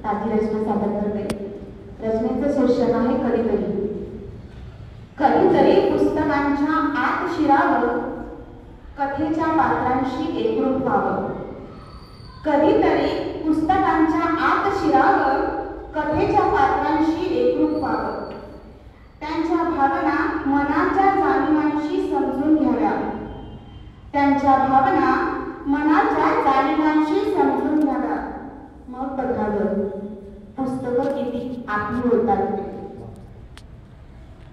ताजी रचना सादर करते. रचनेचं शीर्षक आहे कधीतरी. कधीतरी पुस्तकांच्या आत शिरावं, कथेच्या पात्रांशी एकरूप व्हावं. कधीतरी पुस्तकांच्या आत शिरावं, कथेच्या पात्रांशी एकरूप व्हावं. त्यांच्या भावना मनाच्या जाणीवांशी समजून घ्याव्या. त्यांच्या भावना मनाच्या जाणीवांशी समजून घ्याव्या. मग बघावं पुस्तकं किती आपली होतात ते.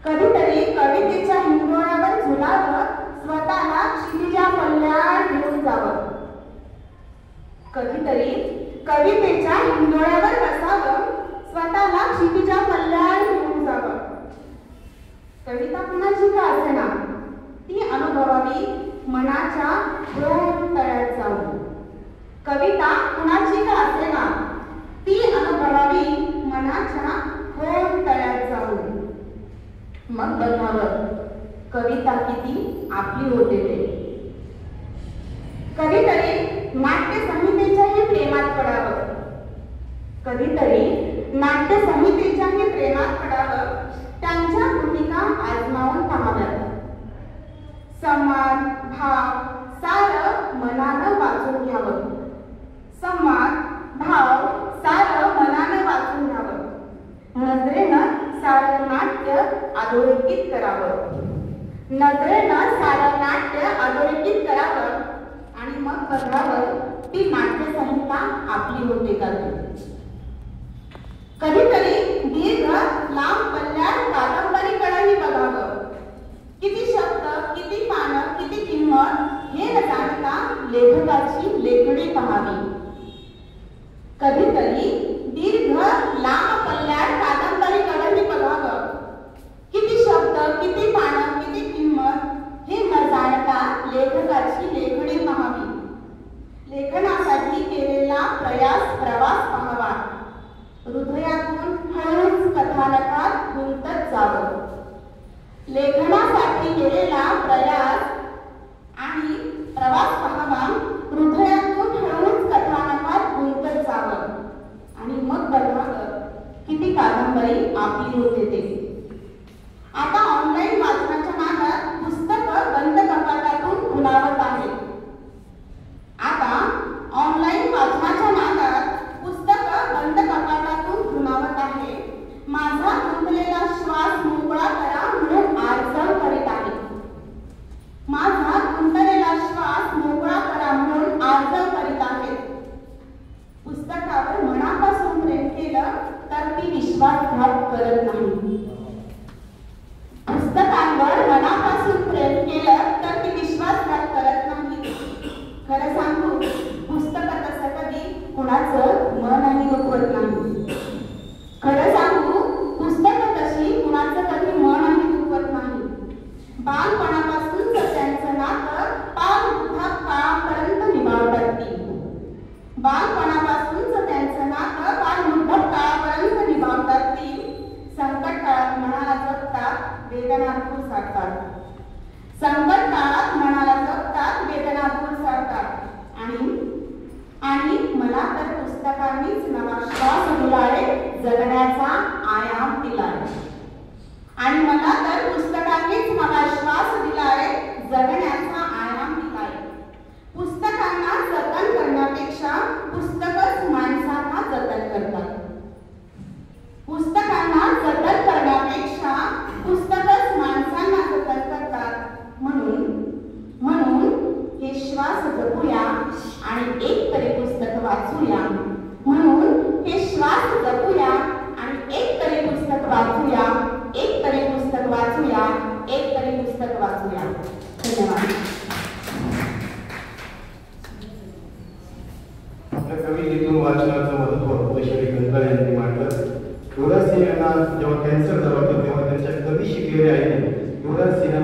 कधीतरी कवितेच्या हिंडोळ्यावर झुलावं, स्वतःला क्षितिजा पल्ल्याड घेऊन जावं. कधीतरी कवितेच्या हिंडोळ्यावर बसावं, स्वतःला क्षितिजा पल्ल्याड घेऊन जावं. कविता कुणाची का असेना, ती अनुभवावी मनाच्या खोल तळ्यात जाऊन. कविता कुणाची का असेना, ती अनुभवावी मनाच्या खोल तळ्यात जाऊन. मग बघावं कविता किती आपली होते ते. कधीतरी नाट्य संहितेच्याही प्रेमात पडावं. कधीतरी नाट्य संहितेच्याही प्रेमात पडावं. त्यांच्या भूमिका आजमावून पाहाव्यात. संवाद, भाव सारं मनानं वाचून घ्यावं. संवाद, भाव सारं मनानं वाचून घ्यावं. नजरेनं सारं नाट्य अधोरेखित करावं. नजरेनं सारं नाट्य अधोरेखित करावं आणि मग बघावं ती नाट्यसंहिता आपली होते का ते. कधीतरी दीर्घ लांब पल्ल्यात कादंबरीकडेही बघावं. किती शब्द, किती पानं, किती किंमत हे न जाणता लेखकाची लेखणी पाहावी. कधीतरी दीर्घ लांब पल्ल्यात कादंबरीकडेही बघावं. किती शब्द, किती पानं, किती किंमत हे न जाणता लेखकाची लेखणी पाहावी. लेखनासाठी केलेला प्रवास पाहावा. हृदयातून हळूच कथानकात गुंतत जावं. लेखनासाठी केलेला प्रयास आणि प्रवास पाहावा. हृदयातून हळूच कथानकात गुंतत जावं आणि मग बघावं किती कादंबरी आपली होते ते. आता ऑनलाईन वाचनाच्या नादात पुस्तकं बंद कपाटातून खुणावत आहेत. आता ऑनलाईन वाचनाच्या नादात पुस्तकं बंद कपाटातून खुणावत आहे. माझा गुंतलेला श्वास मोकळा करा म्हणून आरचळ करीत आहे. माझा गुंतलेला श्वास मोकळा करा म्हणून आरचळ करीत आहे. पुस्तकावर मनापासून प्रेम केलं तर ती विश्वासघात करत नाही. पुस्तकांवर मनापासून प्रेम केलं तर ती विश्वासघात करत नाही. खरं सांगू, पुस्तकं तसं कधी कुणाचं मनही दुखवत नाही. खरं सांगू, पुस्तकं तशी कुणाचं कधी मनही दुखवत नाही. बालपणापासून त्यांचं नातं काळापर्यंत निभावतात ती. बालपणापासून त्यांचं नातं काळापर्यंत निभावतात ती. संकट काळात मनाला जपतात, वेदना दूर सारतात. संकट काळात मनाला जपतात, वेदना दूर सारतात. आणि मला तर पुस्तकांनीच नवा श्वास दिलाय, जगण्याचा आयाम दिलाय. आणि मला तर पुस्तकांनीच नवा श्वास दिलाय, जगण्याचा आयाम दिलाय. पुस्तकांना जतन करण्यापेक्षा पुस्तकच माणसांना जतन करतात. पुस्तकांना जतन करण्यापेक्षा पुस्तकच माणसांना जतन करतात. म्हणून हे श्वास जपूया आणि एक तरी पुस्तक वाचूया. म्हणून हे श्वास जपूया आणि एक तरी पुस्तक वाचूया. एक तरी पुस्तक वाचूया. एक तरी पुस्तक वाचूया. धन्यवाद. आपल्या कवितेतून वाचनाचं महत्त्व वैशाली गंगाळ यांनी मांडलं. युवराज सिंह यांना जेव्हा कॅन्सर झाला होता तेव्हा त्यांच्या कवी शिकलेले आहे युवराज सिंह